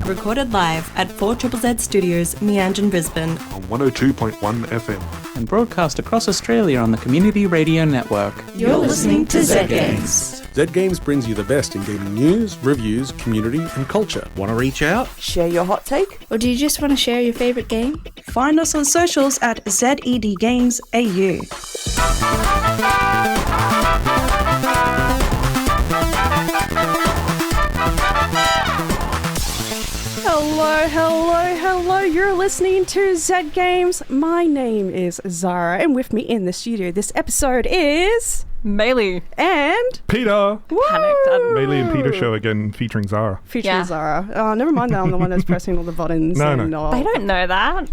recorded live at 4ZZZ Studios, Meanjin, Brisbane. On 102.1 FM. And broadcast across Australia on the Community Radio Network. You're listening to Zed Games. Zed Games brings you the best in gaming news, reviews, community and culture. Want to reach out? Share your hot take? Or do you just want to share your favourite game? Find us on socials at Zed Games AU. Hello. You're listening to Zed Games. My name is Zahra, and with me in the studio this episode is... Maylee and Peter. Panicked. Maylee and Peter show again featuring Zahra. Featuring Zahra. Oh, never mind that I'm the one that's pressing all the buttons. No. They don't know that.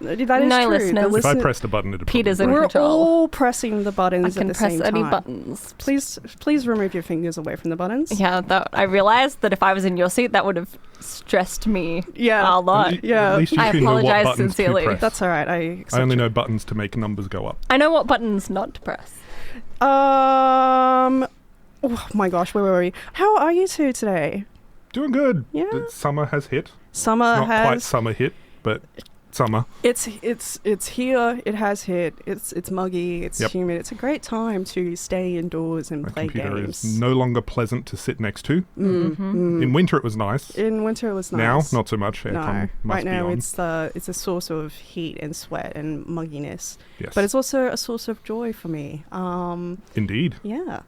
That is No, true. listeners. If I pressed a button, it'd Peter's probably in We're control. all pressing the buttons I at can the press same any time. buttons. Please remove your fingers away from the buttons. Yeah, I realized that if I was in your seat, that would have stressed me Yeah. a lot. Yeah. At least you I know what apologise buttons sincerely. to press. That's all right. I I only know buttons to make numbers go up. I know what buttons not to press. Oh my gosh, where were we? How are you two today? Doing good. Yeah. The summer has hit. Summer Not has quite summer hit, but summer. It's here. It has hit. It's muggy. It's Yep. humid. It's a great time to stay indoors and My play computer games. is no longer pleasant to sit next to. Mm. In winter it was nice. In winter it was Now, nice. not so much. Aircon No, must right be now on. it's a source of heat and sweat and mugginess, Yes. but it's also a source of joy for me. Indeed. Yeah.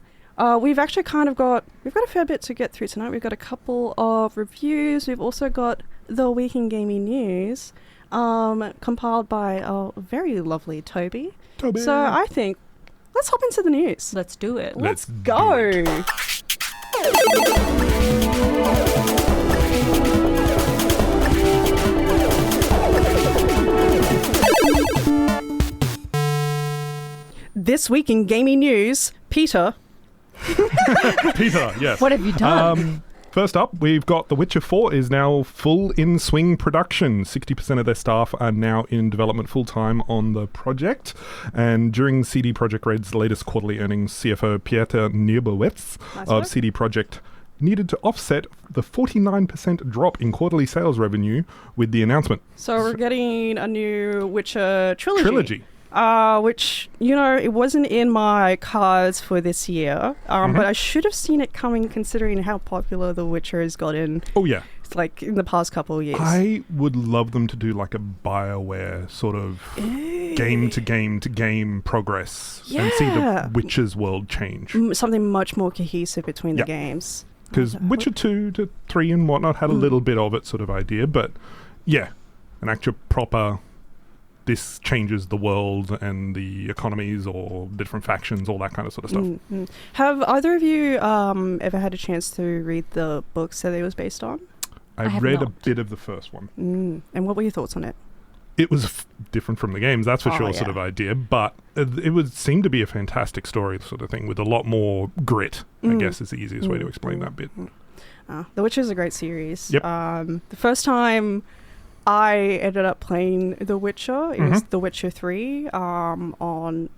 We've actually we've got a fair bit to get through tonight. We've got a couple of reviews. We've also got the week in gaming news, compiled by our very lovely Toby. So I think let's hop into the news. Let's do it. Let's do go. it. This week in gaming news, Peter. Peter, yes. What have you done? First up, we've got The Witcher 4 is now full in swing production. 60% of their staff are now in development full-time on the project. And during CD Projekt Red's latest quarterly earnings, CFO Pieter Nierbowitz of CD Projekt needed to offset the 49% drop in quarterly sales revenue with the announcement. So we're getting a new Witcher trilogy. Which, it wasn't in my cards for this year, but I should have seen it coming considering how popular The Witcher has gotten. Oh, yeah. Like in the past couple of years. I would love them to do like a BioWare sort of game to game progress and see the Witcher's world change. Something much more cohesive between the games. Because Witcher 2 to 3 and whatnot had a little bit of it sort of idea, but yeah, an actual proper... This changes the world and the economies or different factions, all that kind of sort of stuff. Mm-hmm. Have either of you ever had a chance to read the books that it was based on? I have read a not. bit of the first one. And what were your thoughts on it? It was different from the games, that's for sure, yeah. sort of idea, but it would seem to be a fantastic story sort of thing with a lot more grit, I guess is the easiest way to explain that bit. The Witcher is a great series. Yep. The first time I ended up playing The Witcher. It was The Witcher 3 on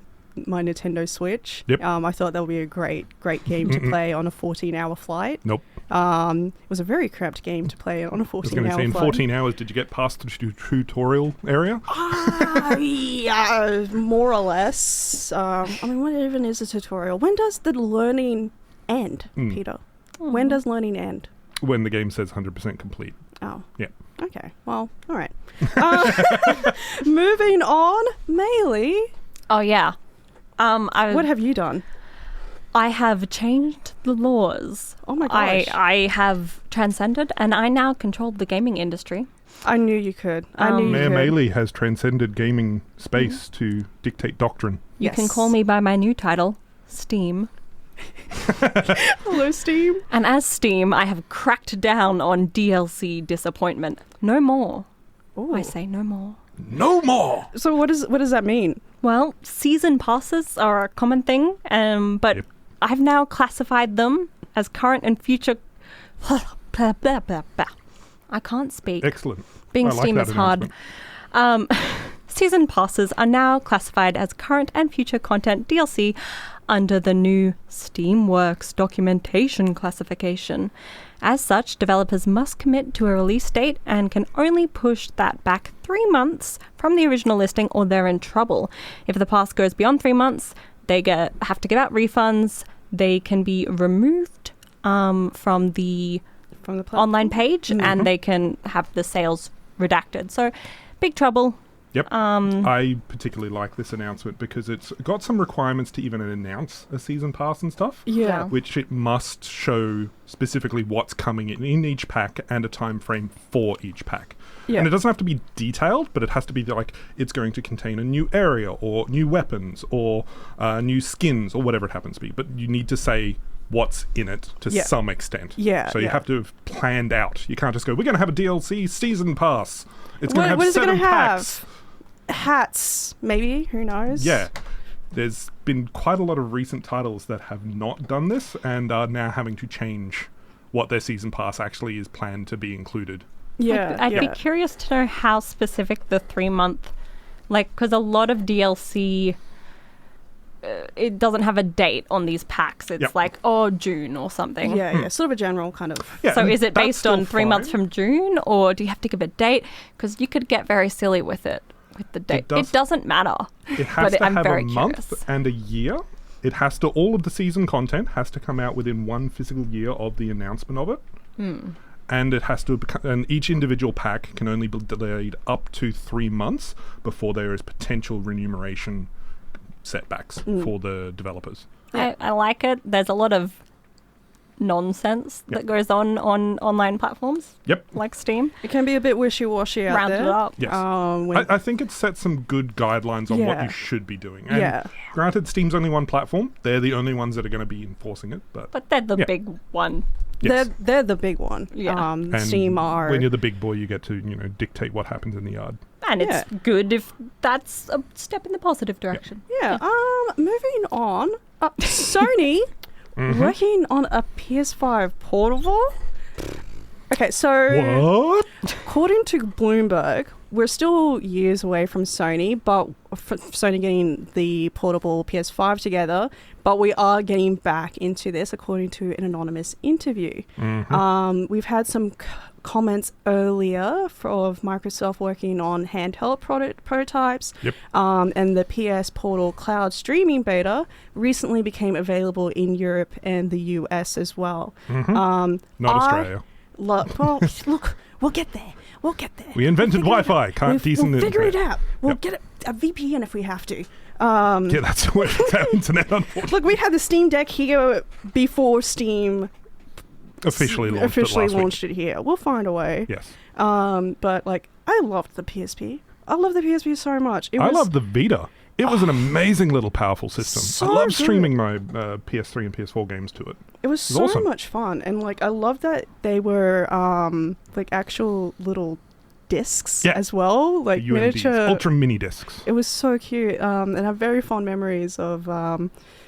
my Nintendo Switch. Yep. I thought that would be a great game to play on a 14-hour flight. Nope. It was a very cramped game to play on a 14-hour I was going to say, in flight. 14 hours, did you get past the tutorial area? Yeah, more or less. What even is a tutorial? When does the learning end, Peter? When does learning end? When the game says 100% complete. Oh. Yeah. Okay, well, all right. Moving on, Maylee. Oh, yeah. What have you done? I have changed the laws. Oh my gosh. I have transcended and I now control the gaming industry. I knew you could. Mayor Maylee has transcended gaming space to dictate doctrine. You can call me by my new title, Steam. Hello, Steam. And as Steam, I have cracked down on DLC disappointment. No more. Ooh. I say no more. No more! So what does that mean? Well, season passes are a common thing, but Yep. I've now classified them as current and future... blah, blah, blah, blah. I can't speak. Excellent. Being I like Steam that is hard. Season passes are now classified as current and future content DLC under the new Steamworks documentation classification. As such, developers must commit to a release date and can only push that back 3 months from the original listing or they're in trouble. If the pass goes beyond 3 months, they have to give out refunds. They can be removed from the online page and they can have the sales redacted. So, big trouble. Yep. I particularly like this announcement because it's got some requirements to even announce a season pass and stuff. Yeah. Which it must show specifically what's coming in each pack and a time frame for each pack. Yeah. And it doesn't have to be detailed, but it has to be like it's going to contain a new area or new weapons or new skins or whatever it happens to be. But you need to say what's in it to some extent. Yeah. So you have to have planned out. You can't just go, we're going to have a DLC season pass. It's going to have 7 packs. Hats, maybe, who knows? Yeah. There's been quite a lot of recent titles that have not done this and are now having to change what their season pass actually is planned to be included. Yeah. I'd be curious to know how specific the 3-month, because a lot of DLC, it doesn't have a date on these packs. It's June or something. Yeah, sort of a general kind of. Yeah, so is it based on 3 fine. months from June, or do you have to give a date? Because you could get very silly with it. With the date, it doesn't matter. It has to have a month curious. and a year. It has to. All of the season content has to come out within 1 physical year of the announcement of it. And it has to. And each individual pack can only be delayed up to 3 months before there is potential remuneration setbacks for the developers. I like it. There's a lot of nonsense that goes on online platforms. Yep. Like Steam. It can be a bit wishy-washy out Rounded there. up. Yes. I think it sets some good guidelines on what you should be doing. And granted, Steam's only one platform. They're the only ones that are going to be enforcing it. But they're the big one. Yes. They're the big one. Yeah. And Steam are... when you're the big boy, you get to dictate what happens in the yard. And it's good if that's a step in the positive direction. Yeah. Moving on. Sony... working on a PS5 portable? Okay, so... What? According to Bloomberg, we're still years away from Sony, but Sony getting the portable PS5 together, but we are getting back into this, according to an anonymous interview. We've had some comments earlier of Microsoft working on handheld prototypes, and the PS Portal cloud streaming beta recently became available in Europe and the US as well. Not Australia. Look, we'll get there. We invented Wi-Fi. We'll figure it out. We'll get a VPN if we have to. Yeah, that's where it's our internet, unfortunately. Look, we had the Steam Deck here before Steam officially launched it here. We'll find a way. Yes. But I loved the PSP. I love the PSP so much. I love the Vita. It was an amazing little powerful system. So I love good. streaming my PS3 and PS4 games to it. It was so awesome. much fun. And I love that they were actual little discs as well. Like UMDs, miniature ultra mini discs. It was so cute. And I have very fond memories of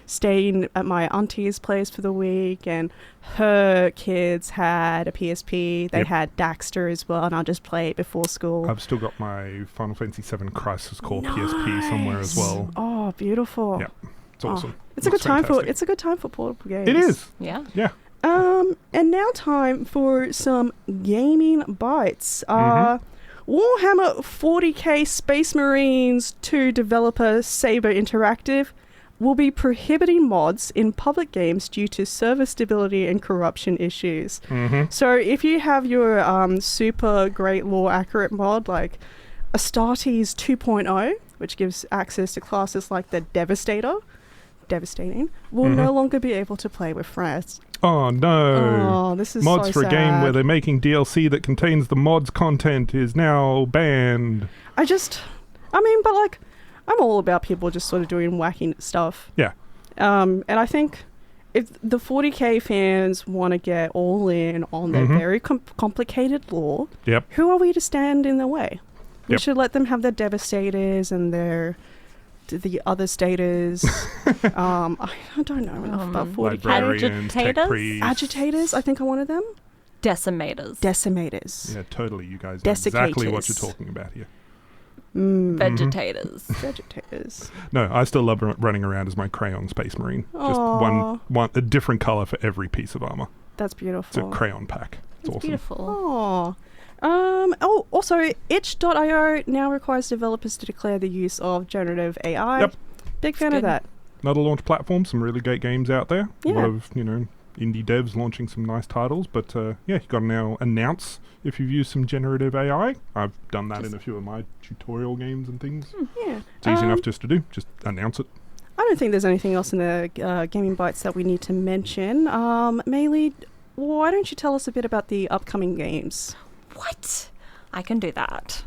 staying at my auntie's place for the week, and her kids had a PSP. They had Daxter as well, and I'll just play it before school. I've still got my Final Fantasy VII Crisis Core PSP somewhere as well. Oh, beautiful. Yeah, it's awesome. It's a good time for portable games. It is. Yeah. Yeah. And now time for some gaming bites. Warhammer 40k Space Marines 2 developer Saber Interactive will be prohibiting mods in public games due to server stability and corruption issues. So if you have your super great lore accurate mod like Astartes 2.0, which gives access to classes like the Devastating, will no longer be able to play with friends. Oh no! Oh, this is mods so for a game sad. where they're making DLC that contains the mods content is now banned. But I'm all about people just sort of doing wacky stuff. Yeah. And I think if the 40k fans want to get all in on their very complicated lore, who are we to stand in their way? We should let them have their Devastators and the other stators. I don't know enough about 40k. Agitators, I think I wanted them. Decimators. Yeah, totally. You guys know exactly what you're talking about here. Vegetators. Vegetators. No, I still love running around as my crayon space marine. Just Aw. one a different color for every piece of armor. That's It's beautiful. a crayon pack. It's awesome. Beautiful. Also, itch.io now requires developers to declare the use of generative AI. Yep. Big fan good. of that. Another launch platform, some really great games out there. A Yeah. lot of, indie devs launching some nice titles. But you got to now announce if you've used some generative AI. I've done that in a few of my tutorial games and things. Yeah. It's easy enough just to do. Just announce it. I don't think there's anything else in the Gaming Bytes that we need to mention. Maylee, why don't you tell us a bit about the upcoming games? What? I can do that.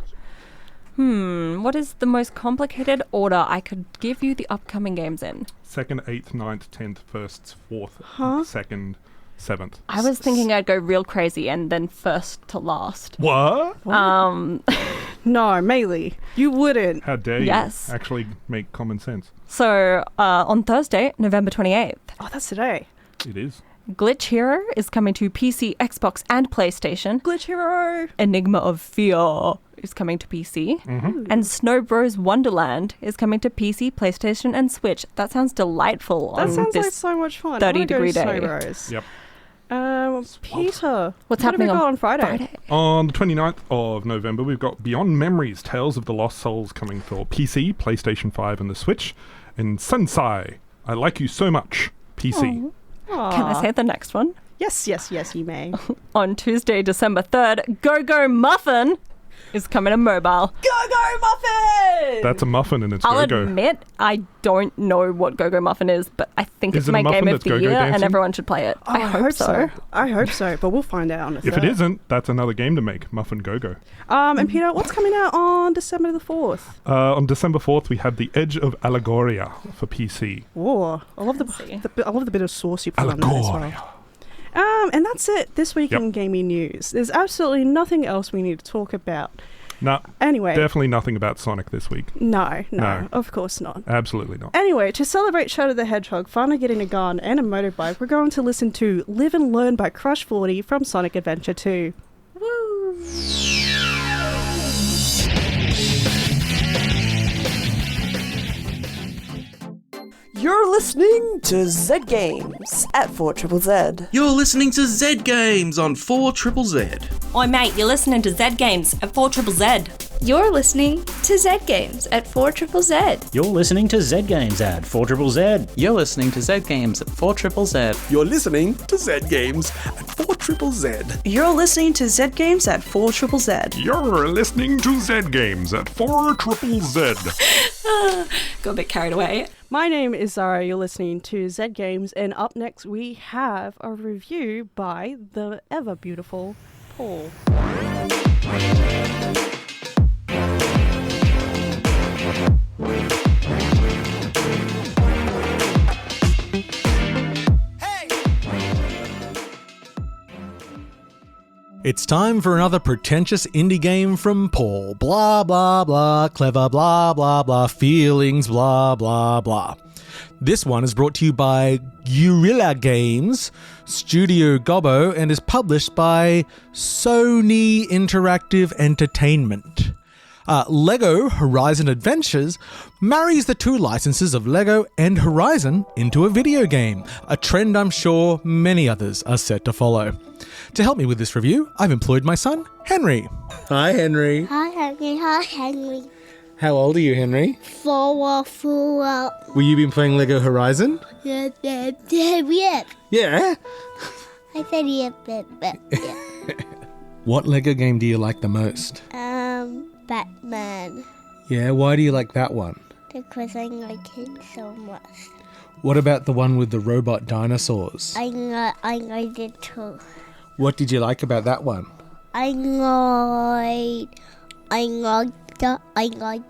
What is the most complicated order I could give you the upcoming games in? 2nd, 8th, 9th, 10th, 1st, 4th, Huh? 2nd, 7th. I was thinking I'd go real crazy and then first to last. What? No, Maylee, you wouldn't. How dare Yes. you actually make common sense? So on Thursday, November 28th, Oh, that's today. It is. Glitch Hero is coming to PC, Xbox, and PlayStation. Glitch Hero. Enigma of Fear is coming to PC. And Snow Bros Wonderland is coming to PC, PlayStation, and Switch. That sounds delightful That on sounds this. like so much fun. 30-degree Snow day. Bros. Yep. Peter, What's what have we happening got on on Friday? On the 29th of November, we've got Beyond Memories, Tales of the Lost Souls coming for PC, PlayStation 5 and the Switch. And Sensai, I Like You So Much, PC. Can I say the next one? Yes, you may. On Tuesday, December 3rd, Go-Go Muffin is coming to mobile. Go Muffin! That's a muffin and it's I'll go-go. admit, I don't know what Go-Go Muffin is, but I think Is it's it a my muffin game of that's the go-go year and dancing? everyone should play it. Oh, I hope so. I hope so, but we'll find out on the If it isn't, that's another game to make, Muffin Go-Go. And Peter, what's coming out on December the 4th? On December 4th, we have The Edge of Allegoria for PC. Oh, I love the bit of sauce you put on that as Allegoria. well. And that's it this week in gaming news. There's absolutely nothing else we need to talk about. Nah, Anyway, definitely nothing about Sonic this week. no, No. of course not. Absolutely not. Anyway, to celebrate Shadow the Hedgehog finally getting a gun and a motorbike, we're going to listen to Live and Learn by Crush 40 from Sonic Adventure 2. Woo! You're listening to Zed Games at 4ZZZ. You're listening to Zed Games on 4ZZZ. Oi mate, you're listening to Zed Games at 4ZZZ. You're listening to Zed Games at 4ZZZ. You're listening to Zed Games at 4ZZZ. You're listening to Zed Games at 4ZZZ. You're listening to Zed Games at 4ZZZ. You're listening to Zed Games at 4ZZZ. You're listening to Zed Games at 4ZZZ. Got a bit carried away. My name is Zahra, you're listening to Zed Games, and up next we have a review by the ever beautiful Paul. It's time for another pretentious indie game from Paul. Blah, blah, blah, clever, blah, blah, blah, feelings, blah, blah, blah. This one is brought to you by Guerrilla Games, Studio Gobbo, and is published by Sony Interactive Entertainment. LEGO Horizon Adventures marries the two licenses of LEGO and Horizon into a video game, a trend I'm sure many others are set to follow. To help me with this review, I've employed my son, Henry. Hi, Henry. Hi, Henry. Hi, Henry. How old are you, Henry? 4. Will you be playing LEGO Horizon? Yeah. Yeah. I said yeah. What LEGO game do you like the most? Batman. Yeah, why do you like that one? Because I like him so much. What about the one with the robot dinosaurs? I like it too. What did you like about that one? I like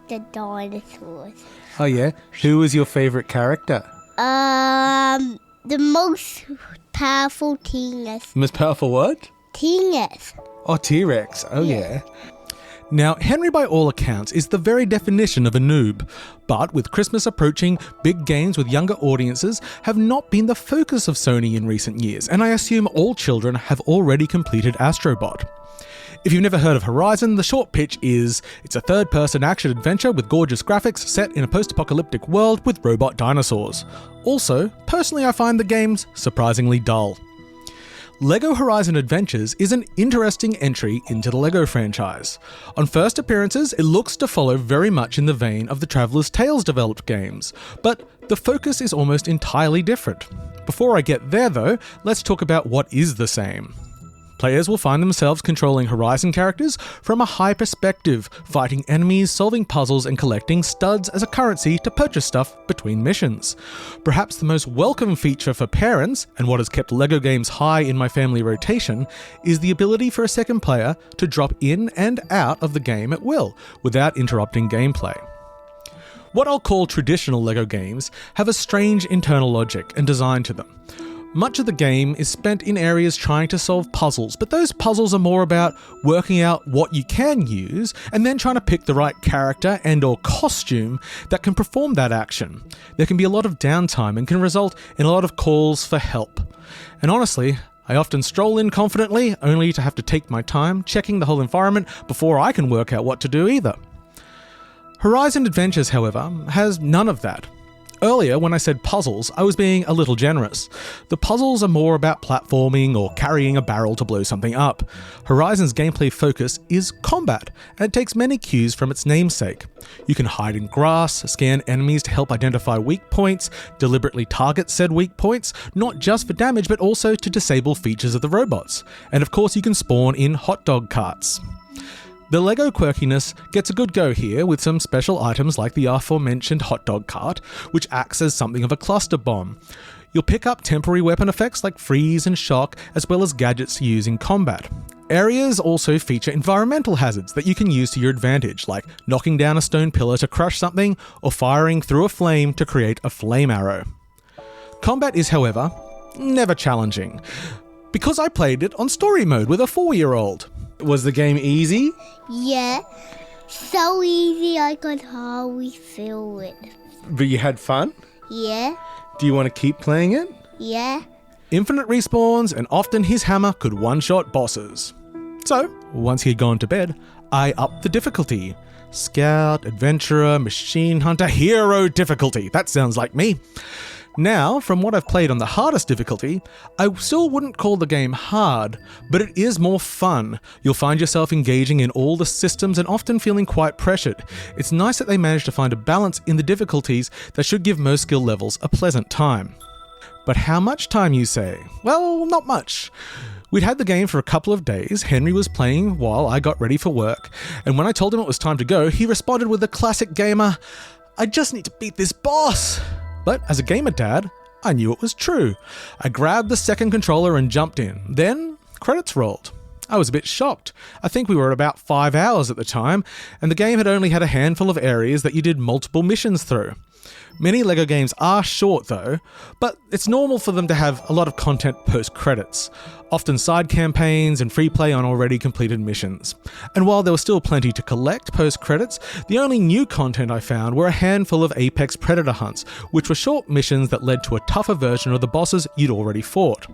the dinosaurs. Oh yeah? Who was your favourite character? The most powerful T-Rex. Most powerful what? T-Rex. Oh, T-Rex. Oh yeah. Now, Henry, by all accounts, is the very definition of a noob. But with Christmas approaching, big games with younger audiences have not been the focus of Sony in recent years, and I assume all children have already completed Astrobot. If you've never heard of Horizon, the short pitch is it's a third-person action adventure with gorgeous graphics set in a post-apocalyptic world with robot dinosaurs. Also, personally I find the games surprisingly dull. LEGO Horizon Adventures is an interesting entry into the LEGO franchise. On first appearances, it looks to follow very much in the vein of the Traveller's Tales developed games, but the focus is almost entirely different. Before I get there though, let's talk about what is the same. Players will find themselves controlling Horizon characters from a high perspective, fighting enemies, solving puzzles and collecting studs as a currency to purchase stuff between missions. Perhaps the most welcome feature for parents, and what has kept LEGO games high in my family rotation, is the ability for a second player to drop in and out of the game at will, without interrupting gameplay. What I'll call traditional LEGO games have a strange internal logic and design to them. Much of the game is spent in areas trying to solve puzzles, but those puzzles are more about working out what you can use and then trying to pick the right character and or costume that can perform that action. There can be a lot of downtime and can result in a lot of calls for help. And honestly, I often stroll in confidently only to have to take my time checking the whole environment before I can work out what to do either. Horizon Adventures, however, has none of that. Earlier, when I said puzzles, I was being a little generous. The puzzles are more about platforming or carrying a barrel to blow something up. Horizon's gameplay focus is combat, and it takes many cues from its namesake. You can hide in grass, scan enemies to help identify weak points, deliberately target said weak points, not just for damage but also to disable features of the robots. And of course you can spawn in hot dog carts. The LEGO quirkiness gets a good go here with some special items like the aforementioned hot dog cart, which acts as something of a cluster bomb. You'll pick up temporary weapon effects like freeze and shock, as well as gadgets to use in combat. Areas also feature environmental hazards that you can use to your advantage, like knocking down a stone pillar to crush something, or firing through a flame to create a flame arrow. Combat is, however, never challenging, because I played it on story mode with a 4-year-old. Was the game easy? Yeah. So easy I could hardly feel it. But you had fun? Yeah. Do you want to keep playing it? Yeah. Infinite respawns, and often his hammer could one-shot bosses. So, once he had gone to bed, I upped the difficulty. Scout, Adventurer, Machine Hunter, Hero difficulty. That sounds like me. Now, from what I've played on the hardest difficulty, I still wouldn't call the game hard, but it is more fun. You'll find yourself engaging in all the systems and often feeling quite pressured. It's nice that they managed to find a balance in the difficulties that should give most skill levels a pleasant time. But how much time, you say? Well, not much. We'd had the game for a couple of days. Henry was playing while I got ready for work, and when I told him it was time to go, he responded with the classic gamer, "I just need to beat this boss." But as a gamer dad, I knew it was true. I grabbed the second controller and jumped in. Then, credits rolled. I was a bit shocked. I think we were at about 5 hours at the time, and the game had only had a handful of areas that you did multiple missions through. Many LEGO games are short though, but it's normal for them to have a lot of content post-credits, often side campaigns and free play on already completed missions. And while there was still plenty to collect post-credits, the only new content I found were a handful of Apex Predator hunts, which were short missions that led to a tougher version of the bosses you'd already fought.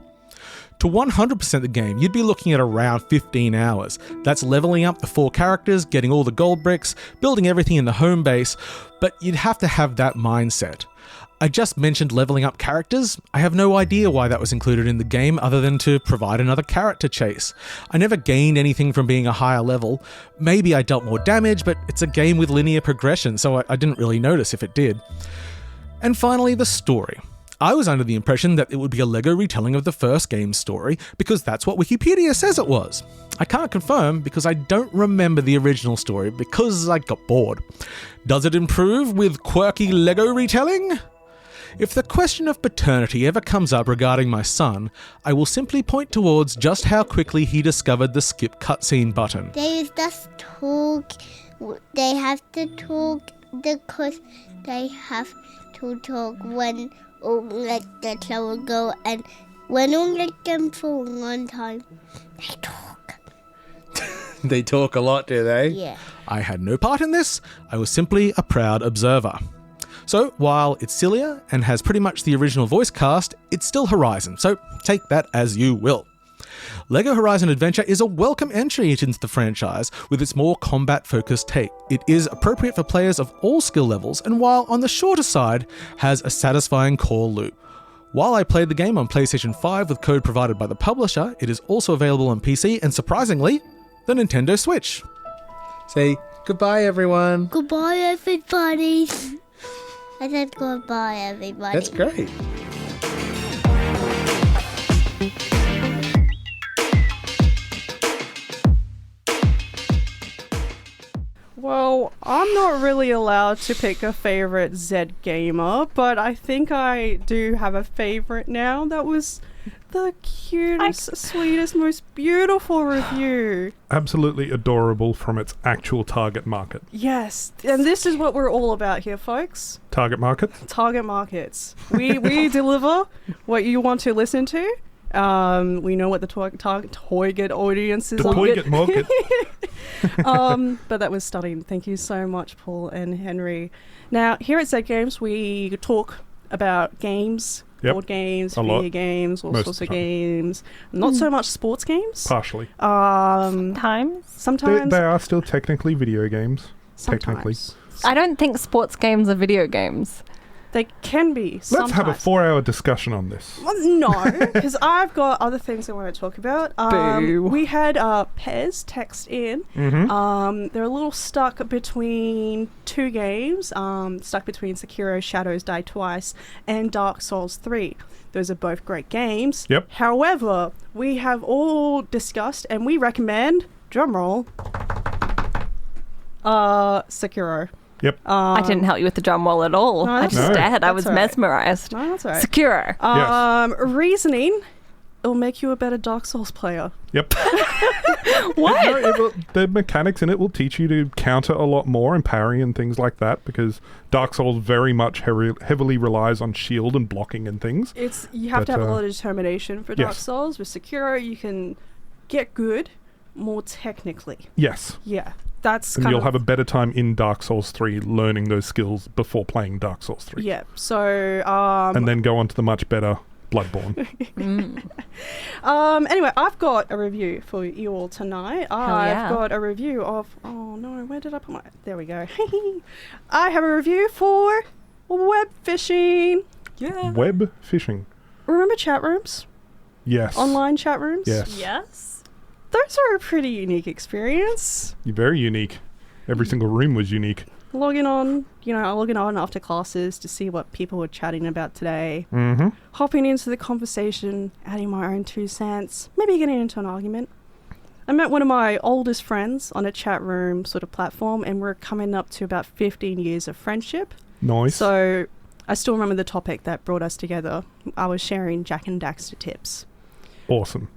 To 100% the game, you'd be looking at around 15 hours. That's leveling up the 4 characters, getting all the gold bricks, building everything in the home base, but you'd have to have that mindset. I just mentioned leveling up characters. I have no idea why that was included in the game other than to provide another carrot to chase. I never gained anything from being a higher level. Maybe I dealt more damage, but it's a game with linear progression, so I didn't really notice if it did. And finally, the story. I was under the impression that it would be a LEGO retelling of the first game's story, because that's what Wikipedia says it was. I can't confirm because I don't remember the original story because I got bored. Does it improve with quirky LEGO retelling? If the question of paternity ever comes up regarding my son, I will simply point towards just how quickly he discovered the skip cutscene button. They just talk. They have to talk because they have to talk when let the shower go, and when we let them for a long time, they talk. They talk a lot, do they? Yeah. I had no part in this. I was simply a proud observer. So, while it's sillier and has pretty much the original voice cast, it's still Horizon, so take that as you will. LEGO Horizon Adventure is a welcome entry into the franchise with its more combat-focused take. It is appropriate for players of all skill levels, and while on the shorter side, has a satisfying core loop. While I played the game on PlayStation 5 with code provided by the publisher, it is also available on PC and, surprisingly, the Nintendo Switch. Say goodbye, everyone. Goodbye, everybody. I said goodbye, everybody. That's great. Well, I'm not really allowed to pick a favorite Zed gamer, but I think I do have a favorite now. That was the cutest, sweetest, most beautiful review. Absolutely adorable from its actual target market. Yes, and this is what we're all about here, folks. Target market? Target markets. We deliver what you want to listen to. We know what the target audience is. The target market. But that was stunning. Thank you so much, Paul and Henry. Now, here at Zed Games, we talk about games, board games, video games, all sorts of games. Not so much sports games. Partially. Sometimes. They are still technically video games. Technically. I don't think sports games are video games. They can be sometimes. Let's have a 4-hour discussion on this. Well, no, because I've got other things I want to talk about. Boo. We had Pez text in. Mm-hmm. They're a little stuck between two games, stuck between Sekiro Shadows Die Twice and Dark Souls 3. Those are both great games. Yep. However, we have all discussed and we recommend, drumroll, Sekiro. Yep. I didn't help you with the drum roll at all. No, I just stared. I was mesmerized. No, that's all right. Sekiro. Reasoning, it'll make you a better Dark Souls player. Yep. What? The mechanics in it will teach you to counter a lot more and parry and things like that, because Dark Souls very much heavily relies on shield and blocking and things. You have to have a lot of determination for Dark Souls. With Sekiro, you can get good more technically. Yes. Yeah. That's and kind you'll of have a better time in Dark Souls 3 learning those skills before playing Dark Souls 3. Yeah, so... and then go on to the much better Bloodborne. Anyway, I've got a review for you all tonight. I've got a review of... Oh, no, where did I put my... There we go. I have a review for web fishing. Yeah. Web fishing. Remember chat rooms? Yes. Online chat rooms? Yes. Those are a pretty unique experience. You're very unique. Every single room was unique. Logging on after classes to see what people were chatting about today. Mm-hmm. Hopping into the conversation, adding my own 2 cents, maybe getting into an argument. I met one of my oldest friends on a chat room sort of platform, and we're coming up to about 15 years of friendship. Nice. So I still remember the topic that brought us together. I was sharing Jack and Daxter tips. Awesome.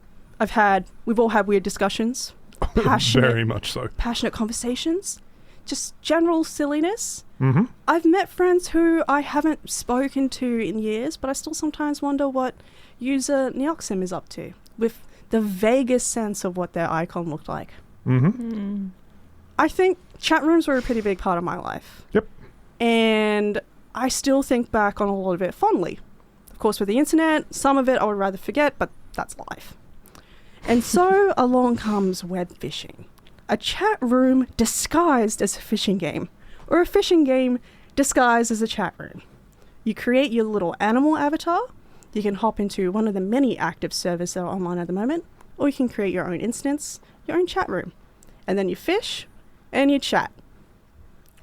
We've all had weird discussions. Very much so. Passionate conversations. Just general silliness. Mm-hmm. I've met friends who I haven't spoken to in years, but I still sometimes wonder what user Neoxim is up to, with the vaguest sense of what their icon looked like. Mm-hmm. I think chat rooms were a pretty big part of my life. Yep. And I still think back on a lot of it fondly. Of course, with the internet, some of it I would rather forget, but that's life. And so along comes web fishing, a chat room disguised as a fishing game, or a fishing game disguised as a chat room. You create your little animal avatar, you can hop into one of the many active servers that are online at the moment, or you can create your own instance, your own chat room. And then you fish, and you chat.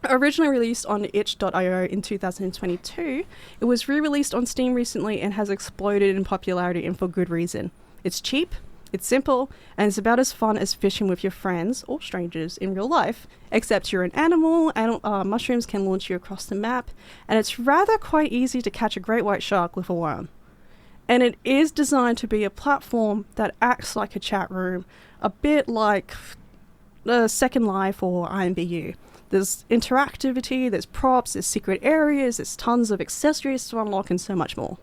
Originally released on itch.io in 2022, it was re-released on Steam recently and has exploded in popularity, and for good reason. It's cheap, it's simple, and it's about as fun as fishing with your friends or strangers in real life, except you're an animal, and mushrooms can launch you across the map, and it's rather quite easy to catch a great white shark with a worm. And it is designed to be a platform that acts like a chat room, a bit like Second Life or IMBU. There's interactivity, there's props, there's secret areas, there's tons of accessories to unlock, and so much more.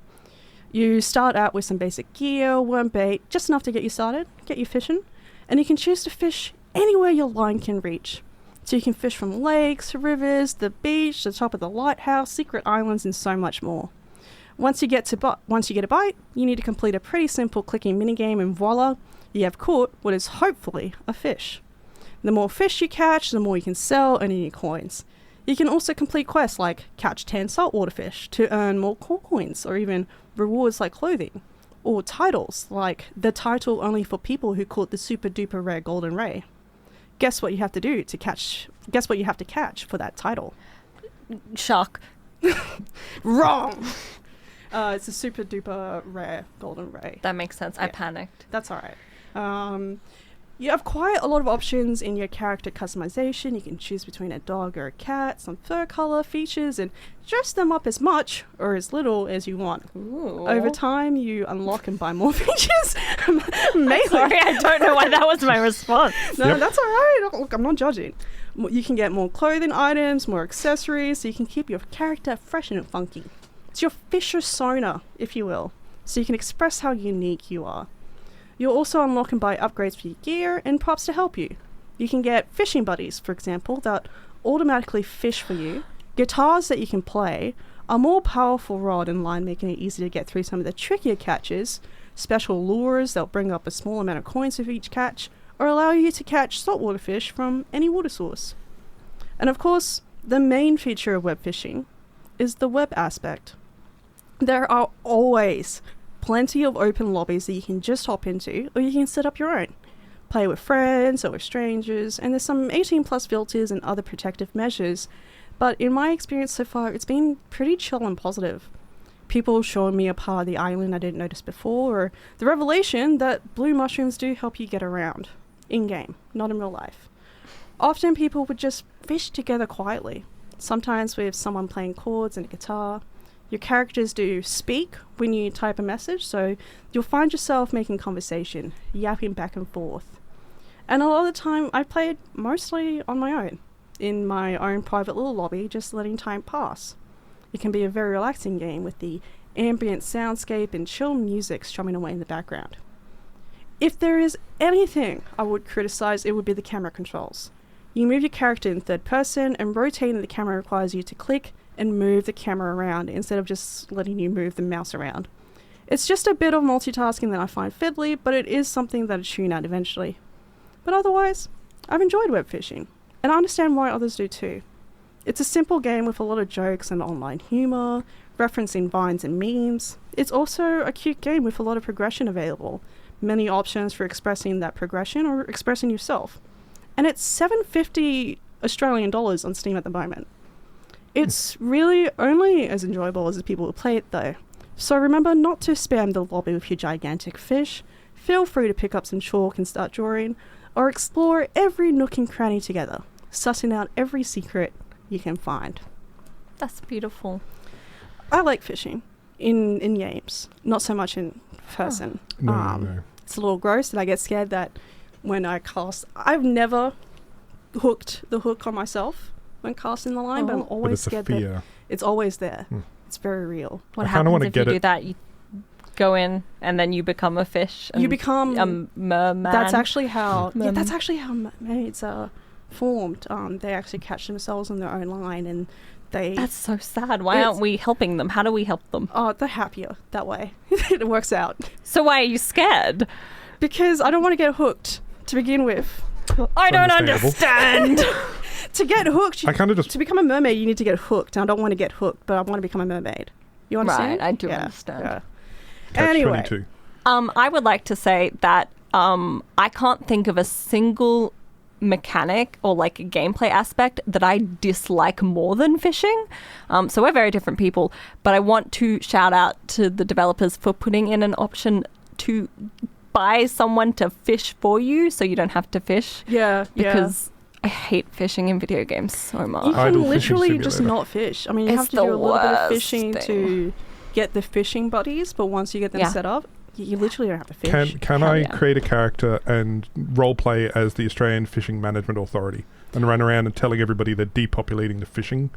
You start out with some basic gear, worm bait, just enough to get you started, get you fishing, and you can choose to fish anywhere your line can reach. So you can fish from lakes, rivers, the beach, the top of the lighthouse, secret islands, and so much more. Once you get a bite, you need to complete a pretty simple clicking minigame, and voila, you have caught what is hopefully a fish. The more fish you catch, the more you can sell and earn coins. You can also complete quests like catch 10 saltwater fish to earn more coins, or even rewards like clothing, or titles like the title only for people who caught the super duper rare golden ray. Guess what you have to do to catch? Guess what you have to catch for that title? Shark. Wrong. It's a super duper rare golden ray. That makes sense. Yeah. I panicked. That's all right. You have quite a lot of options in your character customization. You can choose between a dog or a cat, some fur color, features, and dress them up as much or as little as you want. Ooh. Over time, you unlock and buy more features. Sorry, I don't know why that was my response. No, that's all right. Look, I'm not judging. You can get more clothing items, more accessories, so you can keep your character fresh and funky. It's your fish persona, if you will, so you can express how unique you are. You'll also unlock and buy upgrades for your gear and props to help you. You can get fishing buddies, for example, that automatically fish for you, guitars that you can play, a more powerful rod and line making it easy to get through some of the trickier catches, special lures that'll bring up a small amount of coins with each catch, or allow you to catch saltwater fish from any water source. And of course, the main feature of web fishing is the web aspect. There are always plenty of open lobbies that you can just hop into, or you can set up your own. Play with friends or with strangers, and there's some 18 plus filters and other protective measures, but in my experience so far, it's been pretty chill and positive. People showing me a part of the island I didn't notice before, or the revelation that blue mushrooms do help you get around, in-game, not in real life. Often people would just fish together quietly, sometimes with someone playing chords and a guitar. Your characters do speak when you type a message, so you'll find yourself making conversation, yapping back and forth. And a lot of the time, I played mostly on my own, in my own private little lobby, just letting time pass. It can be a very relaxing game with the ambient soundscape and chill music strumming away in the background. If there is anything I would criticize, it would be the camera controls. You move your character in third person, and rotating the camera requires you to click and move the camera around instead of just letting you move the mouse around. It's just a bit of multitasking that I find fiddly, but it is something that I tune out eventually. But otherwise, I've enjoyed web fishing, and I understand why others do too. It's a simple game with a lot of jokes and online humour, referencing vines and memes. It's also a cute game with a lot of progression available, many options for expressing that progression or expressing yourself. And it's $7.50 Australian dollars on Steam at the moment. It's really only as enjoyable as the people who play it though. So remember not to spam the lobby with your gigantic fish. Feel free to pick up some chalk and start drawing, or explore every nook and cranny together, sussing out every secret you can find. That's beautiful. I like fishing in games, not so much in person. No. It's a little gross, and I get scared that when I cast, I've never hooked the hook on myself when casting the line, but I'm always scared that it's always there. It's very real. What happens if you do that? You go in and then you become a fish. And you become a merman. That's actually how. That's actually how mermaids are formed. They actually catch themselves on their own line, and they. That's so sad. Why aren't we helping them? How do we help them? Oh, they're happier that way. It works out. So why are you scared? Because I don't want to get hooked to begin with. I don't understand. To get hooked, I kind of just to become a mermaid, you need to get hooked. And I don't want to get hooked, but I want to become a mermaid. You understand? Right, I do understand. Yeah. Catch Anyway, 22. I would like to say that I can't think of a single mechanic or like a gameplay aspect that I dislike more than fishing. So we're very different people, but I want to shout out to the developers for putting in an option to buy someone to fish for you so you don't have to fish. Yeah, because I hate fishing in video games so much. You can literally just not fish. I mean, you have to do a little bit of fishing to get the fishing buddies, but once you get them set up, you literally don't have to fish. Can I create a character and roleplay as the Australian Fishing Management Authority and run around and telling everybody they're depopulating the fishing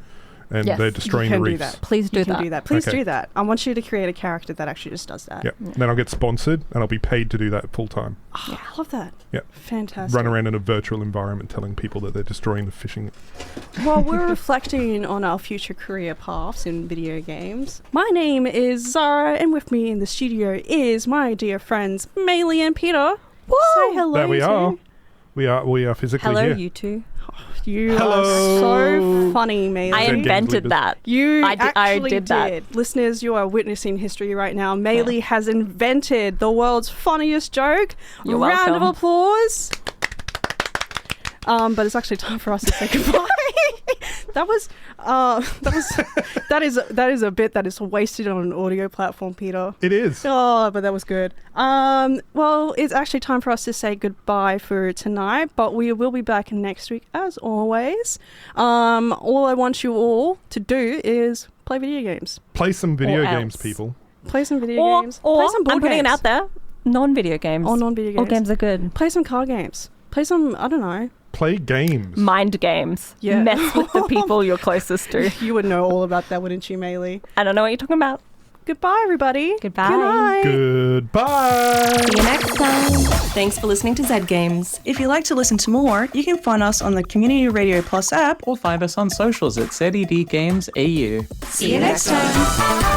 and they're destroying the reefs? Please do that. Please do that. I want you to create a character that actually just does that. Yep. Then I'll get sponsored and I'll be paid to do that full time. Oh, I love that. Yep. Fantastic. Run around in a virtual environment telling people that they're destroying the fishing. While we're reflecting on our future career paths in video games, my name is Zahra, and with me in the studio is my dear friends Maylee and Peter. Say hello. There we to. are. We are physically Hello, here. you two. You Hello. are so funny, Maylee. I invented that. I actually did that. Listeners, you are witnessing history right now. Maylee has invented the world's funniest joke. You're Round welcome. of applause. But it's actually time for us to say goodbye. that is a bit that is wasted on an audio platform, Peter. It is. Oh, but that was good. Well, it's actually time for us to say goodbye for tonight, but we will be back next week as always. All I want you all to do is play video games. Play some video Or games, else. people. Play some video games. Or Play some board I'm putting games. it out there. Non-video games. Or non-video games. All games are good. Play some card games. Play some, I don't know. Play games. Mind games. Yeah. Mess with the people you're closest to. You would know all about that, wouldn't you, Maylee? I don't know what you're talking about. Goodbye, everybody. Goodbye. Good night. Goodbye. See you next time. Thanks for listening to Zed Games. If you'd like to listen to more, you can find us on the Community Radio Plus app. Or find us on socials at Zed Games AU. See you next time.